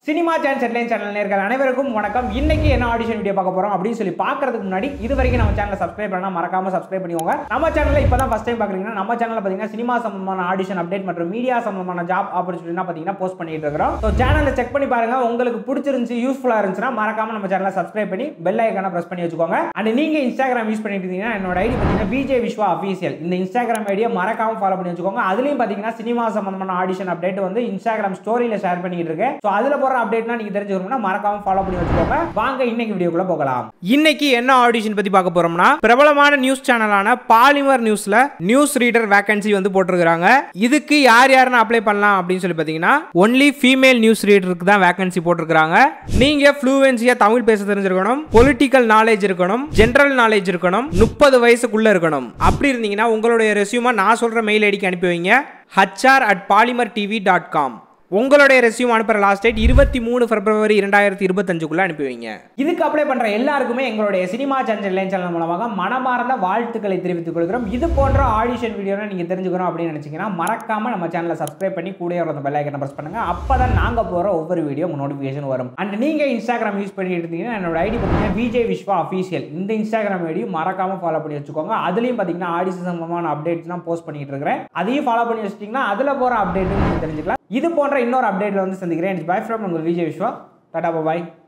Cinema chance headline channel நேயர்கள் அனைவருக்கும் வணக்கம். இன்னைக்கு என்ன ஆடிஷன் வீடியோ பார்க்க போறோம் அப்படின்னு சொல்லி பார்க்கிறதுக்கு முன்னாடி இது வரைக்கும் நம்ம சேனலை சப்ஸ்கிரைப் பண்ணா மறக்காம சப்ஸ்கிரைப் பண்ணிக்கோங்க. நம்ம சேனல்ல இப்பதான் ஃபர்ஸ்ட் டைம் பாக்குறீங்கன்னா நம்ம சேனல்ல பாத்தீங்கன்னா சினிமா சம்பந்தமான ஆடிஷன் அப்டேட் மற்றும் மீடியா சம்பந்தமான ஜாப் ஆப்பர்ச்சுனிட்டினா பாத்தீங்கன்னா போஸ்ட் பண்ணிட்டு இருக்கோம். சோ சேனலை செக் பண்ணி பாருங்க. உங்களுக்கு பிடிச்சிருந்துச்சு யூஸ்ஃபுல்லா இருந்துச்சுன்னா மறக்காம நம்ம சேனலை சப்ஸ்கிரைப் பண்ணி பெல் ஐகானை பிரஸ் பண்ணி வச்சுக்கோங்க. அண்ட் நீங்க இன்ஸ்டாகிராம் யூஸ் பண்ணிட்டு இருந்தீங்கன்னா என்னோட ஐடி பாத்தீங்கன்னா விஜய் விஸ்வா அஃபீஷியல். இந்த இன்ஸ்டாகிராம் ஐடியை மறக்காம ஃபாலோ பண்ணி வச்சுக்கோங்க. அதுலயும் பாத்தீங்கன்னா சினிமா சம்பந்தமான ஆடிஷன் அப்டேட் வந்து இன்ஸ்டாகிராம் ஸ்டோரியில ஷேர் பண்ணிட்டு இருக்கேன். சோ அதுல போற அப்டேட்னா நீங்க தெரிஞ்சு மறக்காம ஃபாலோ பண்ணி வச்சுக்கோங்க. வாங்க இன்னைக்கு வீடியோக்குள்ள போகலாம். இன்னைக்கு என்ன ஆடிஷன் பத்தி பார்க்க போறோம்னா, பிரபலமான நியூஸ் சேனலான பாலிமர் நியூஸ்ல நியூஸ் ரீடர் வேகன்சி வந்து போட்டுருக்காங்க. இதுக்கு யார் யாருன்னு அப்ளை பண்ணலாம் அப்படின்னு சொல்லி பாத்தீங்கன்னா ஒன்லி ஃபீமேல் நியூஸ் ரீடருக்கு தான் வேகன்சி போட்டுருக்காங்க. நீங்க ஃப்ளூவன்சியா தமிழ் பேச தெரிஞ்சிருக்கணும், பொலிட்டிக்கல் நாலேஜ் இருக்கணும், ஜெனரல் நாலேஜ் இருக்கணும், 30 வயசுக்குள்ள இருக்கணும். அப்படி இருந்தீங்கன்னா உங்களுடைய ரெஸ்யூமை நான் சொல்ற மெயில் ஐடிக்கு அனுப்பி வைங்க. hr@polymertv.com. உங்களுடைய ரெஸ்யூம் அனுப்புற லாஸ்ட் டேட் 23 பிப்ரவரி 2025 அனுப்பி வைங்க. இதுக்கு அப்ளை பண்ற எல்லாருக்குமே எங்களுடைய சினிமா சான்ஸ் ஹெட்லைன் சேனல் மூலமாக மனமார்ந்த வாழ்த்துக்களை தெரிவித்துக் கொள்கிறோம். இது போன்ற ஆடிஷன் வீடியோவை நீங்க தெரிஞ்சுக்கணும் அப்படின்னு நினைச்சீங்கன்னா மறக்காம நம்ம சேனலை சப்ஸ்கிரைப் பண்ணி கூட வர பெல் ஐகானை பிரஸ் பண்ணுங்க. அப்பதான் நாங்க போற ஒவ்வொரு வீடியோ உங்க நோட்டிபிகேஷன் வரும். அண்ட் நீங்க இன்ஸ்டாகிராம் யூஸ் பண்ணிட்டு இருந்தீங்கன்னா என்னோட ஐடி பாத்தீங்கன்னா விஜய் விஸ்வா அஃபீஷியல். இந்த இன்ஸ்டாகிராம் ஐடி மறக்காம ஃபாலோ பண்ணி வச்சுக்கோங்க. அதுலயும் பாத்தீங்கன்னா ஆடிஷன் சம்பந்தமான அப்டேட்ஸ் தான் போஸ்ட் பண்ணிட்டு இருக்கிறேன். அதையும் ஃபாலோ பண்ணி வச்சிட்டீங்கன்னா அதுல போற அப்டேட் நீங்க தெரிஞ்சுக்கலாம். இது போன்ற இன்னொரு அப்டேட்ல வந்து சந்திக்கிறேன். பை ஃப்ரம் உங்கள் விஜய் விஸ்வா. டாடா பாய்.